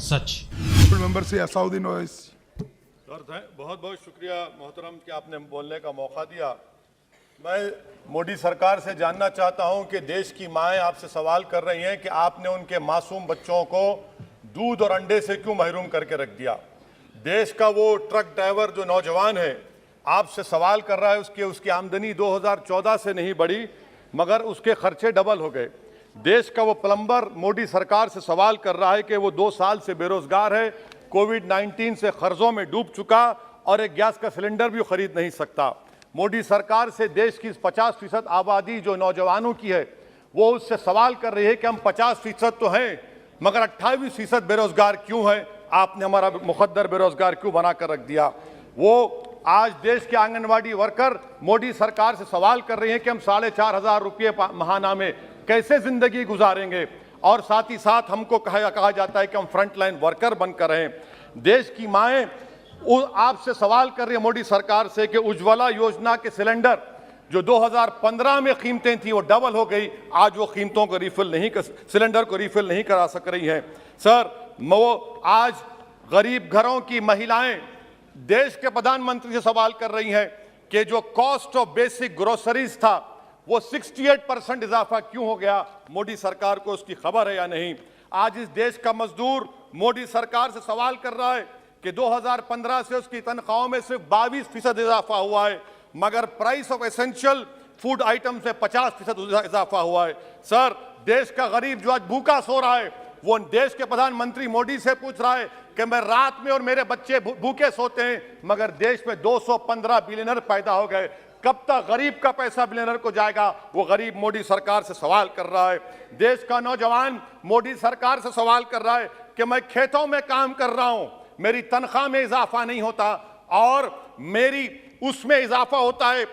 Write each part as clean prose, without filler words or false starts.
सच। Member से Asaduddin Owaisi. Sir बहुत बहुत शुक्रिया मोहतरम कि आपने बोलने का मौका दिया। मैं मोदी सरकार से जानना चाहता हूं कि देश की माएँ आपसे सवाल कर रही हैं कि आपने उनके मासूम बच्चों को दूध और अंडे से क्यों महरूम करके रख दिया। देश का वो ट्रक ड्राइवर जो नौजवान है आपसे सवाल कर रहा है, उसकी आमदनी 2014 से नहीं बढ़ी मगर उसके खर्चे डबल हो गए। देश का वो प्लम्बर मोदी सरकार से सवाल कर रहा है कि वो 2 साल से बेरोजगार है, कोविड-19 से कर्जों में डूब चुका और एक गैस का सिलेंडर भी खरीद नहीं सकता। मोदी सरकार से देश की 50% आबादी जो नौजवानों की है वो उससे सवाल कर रही है कि हम 50% तो हैं मगर 28% बेरोजगार क्यों है, आपने हमारा मुकद्दर बेरोजगार क्यों बनाकर रख दिया। वो आज देश के आंगनवाड़ी वर्कर मोदी सरकार से सवाल कर रही हैं कि हम 4,500 रुपये महाना में कैसे जिंदगी गुजारेंगे और साथ ही साथ हमको कहा जाता है कि हम फ्रंट लाइन वर्कर बनकर रहें। देश की माएँ आपसे सवाल कर रही है मोदी सरकार से कि उज्ज्वला योजना के सिलेंडर जो 2015 में कीमतें थी वो डबल हो गई, आज वो कीमतों को सिलेंडर को रिफिल नहीं करा सक रही हैं। सर वो आज गरीब घरों की महिलाएं देश के प्रधानमंत्री से सवाल कर रही हैं कि जो कॉस्ट ऑफ बेसिक ग्रोसरीज था वो 68% इजाफा क्यों हो गया, मोदी सरकार को उसकी खबर है या नहीं। आज इस देश का मजदूर मोदी सरकार से सवाल कर रहा है कि 2015 से उसकी तनख्वाहों में सिर्फ 22% इजाफा हुआ है मगर price of essential food item से 50% इजाफा हुआ है। सर देश का गरीब जो आज भूखा सो रहा है वो देश के प्रधानमंत्री मोदी से पूछ रहा है कि मैं रात में और मेरे बच्चे भूखे सोते हैं मगर देश में 215 बिलियनर पैदा हो गए, कब तक गरीब का पैसा बिलियनर को जाएगा, वो गरीब मोदी सरकार से सवाल कर रहा है। देश का नौजवान मोदी सरकार से सवाल कर रहा है कि मैं खेतों में काम कर रहा हूं, मेरी तनख्वाह में इजाफा नहीं होता और मेरी उसमें इजाफा होता है।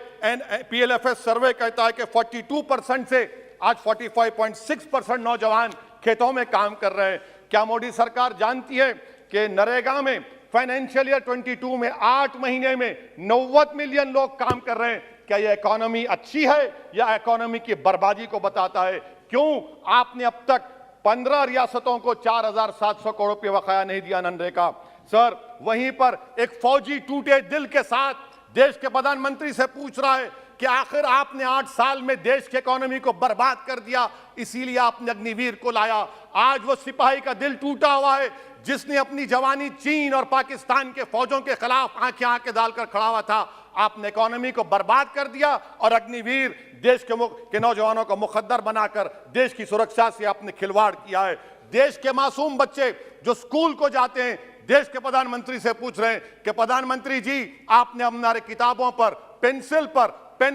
PLFS सर्वे कहता है कि 42% से आज 45.6% नौजवान खेतों में काम कर रहे हैं। क्या मोदी सरकार जानती है कि नरेगा में फाइनेंशियल ईयर 22 में 8 महीने में 90 मिलियन लोग काम कर रहे हैं। क्या यह इकोनॉमी अच्छी है या इकोनॉमी की बर्बादी को बताता है। क्यों आपने अब तक 15 रियासतों को 4,700 करोड़ रुपये बकाया नहीं दिया मनरेगा। सर वहीं पर एक फौजी टूटे दिल के साथ देश के प्रधानमंत्री से पूछ रहा है कि आखिर आपने 8 साल में देश की इकोनॉमी को बर्बाद कर दिया, इसीलिए आपने अग्निवीर को लाया। आज वो सिपाही का दिल टूटा हुआ है जिसने अपनी जवानी चीन और पाकिस्तान के फौजों के खिलाफ आंखें डालकर खड़ा हुआ था। आपने इकोनॉमी को बर्बाद कर दिया और अग्निवीर देश के नौजवानों को मुकद्दर बनाकर देश की सुरक्षा से आपने खिलवाड़ किया है। देश के मासूम बच्चे जो स्कूल को जाते हैं देश के प्रधानमंत्री से पूछ रहे हैं कि प्रधानमंत्री जी आपने हमारे किताबों पर पेन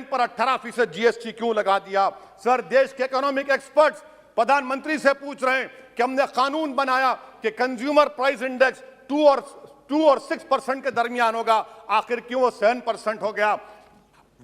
पर 18% GST क्यों लगा दिया। सर देश के इकोनॉमिक एक्सपर्ट्स प्रधानमंत्री से पूछ रहे हैं कि हमने कानून बनाया कि कंज्यूमर प्राइस इंडेक्स 2 और 6% के दरमियान होगा, आखिर क्यों वो 7% हो गया।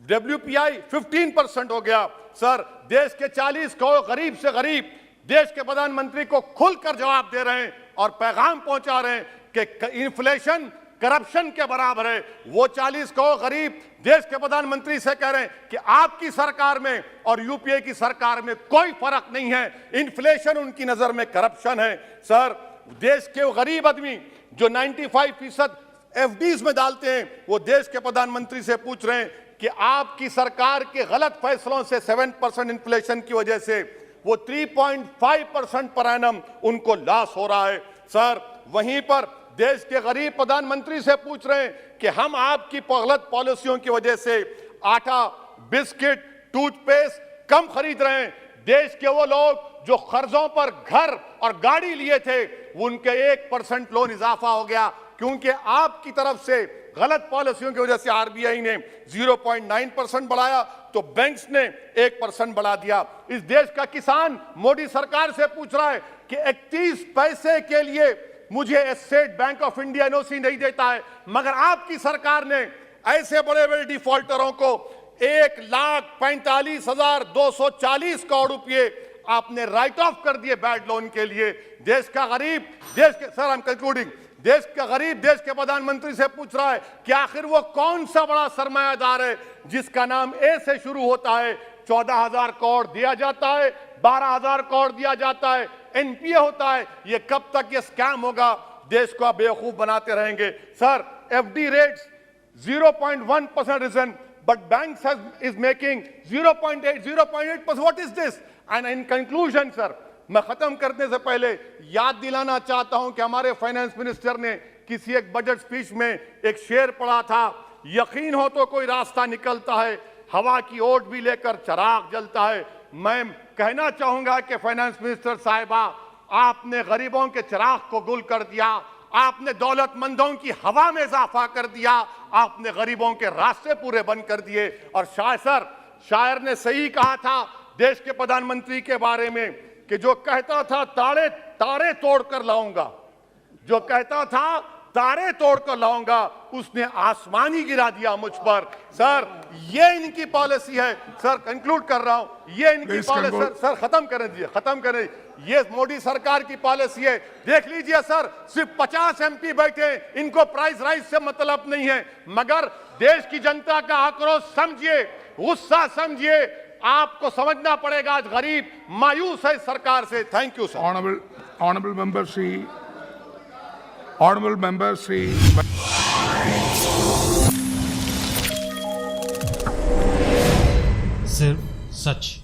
WPI 15% हो गया। सर देश के 40 करोड़ गरीब से गरीब देश के प्रधानमंत्री को खुलकर जवाब दे रहे हैं और पैगाम पहुंचा रहे हैं कि इन्फ्लेशन करप्शन के बराबर है। वो 40 करोड़ गरीब देश के प्रधानमंत्री से कह रहे हैं कि आपकी सरकार में और यूपीए की सरकार में कोई फर्क नहीं है, इन्फ्लेशन उनकी नजर में करप्शन है। सर देश के गरीब आदमी जो 95% FDs में डालते हैं वो देश के प्रधानमंत्री से पूछ रहे हैं कि आपकी सरकार के गलत फैसलों से 7% इन्फ्लेशन की वजह से वो 3.5% पर एनम उनको लॉस हो रहा है। सर वहीं पर देश के गरीब प्रधानमंत्री से पूछ रहे हैं कि हम आपकी गलत पॉलिसियों की वजह से आटा, बिस्किट, टूथपेस्ट कम खरीद रहे हैं। देश के वो लोग जो कर्जों पर घर और गाड़ी लिए थे उनके 1% लोन इजाफा हो गया क्योंकि आपकी तरफ से गलत पॉलिसियों की वजह से RBI ने 0.9% बढ़ाया तो बैंक्स ने 1% बढ़ा दिया। इस देश का किसान मोदी सरकार से पूछ रहा है कि 31 पैसे के लिए मुझे state bank of India NOC नहीं देता है मगर आपकी सरकार ने ऐसे बड़े बड़े डिफॉल्टरों को 1,45,240 करोड़ रुपए आपने राइट ऑफ कर दिए बैड लोन के लिए। देश का गरीब देश के प्रधानमंत्री से पूछ रहा है कि आखिर वो कौन सा बड़ा सरमायादार है जिसका नाम A से शुरू होता है, 14,000 करोड़ दिया जाता है, 12,000 करोड़ दिया जाता है, एनपीए होता है। ये कब तक ये स्कैम होगा? देश को आप बेवकूफ बनाते रहेंगे। Sir, FD rates 0.1% risen, but banks is making 0.8, 0.8%. What is this? And in conclusion, sir, मैं खत्म करने से पहले याद दिलाना चाहता हूं कि हमारे फाइनेंस मिनिस्टर ने किसी एक बजट स्पीच में एक शेर पढ़ा था, यकीन हो तो कोई रास्ता निकलता है, हवा की ओट भी लेकर चिराग जलता है। मैं कहना चाहूंगा कि फाइनेंस मिनिस्टर साहिबा, आपने गरीबों के चिराग को गुल कर दिया, आपने दौलतमंदों की हवा में इजाफा कर दिया, आपने गरीबों के रास्ते पूरे बंद कर दिए। और शायर ने सही कहा था देश के प्रधानमंत्री के बारे में कि जो कहता था तारे तोड़कर लाऊंगा, जो कहता था तारे तोड़कर लाऊंगा, उसने आसमान ही गिरा दिया मुझ पर। सर, ये इनकी पॉलिसी है। सर, कंक्लूड कर रहा हूं, ये इनकी पॉलिसी। सर, खत्म करें। ये मोदी सरकार की पॉलिसी है। देख लीजिए सर, सिर्फ 50 एमपी बैठे, इनको प्राइस राइज से मतलब नहीं है, मगर देश की जनता का आक्रोश समझिए, गुस्सा समझिए। आपको समझना पड़ेगा, आज गरीब मायूस है सरकार से। Thank you sir. Honorable member Sri सिर्फ सच।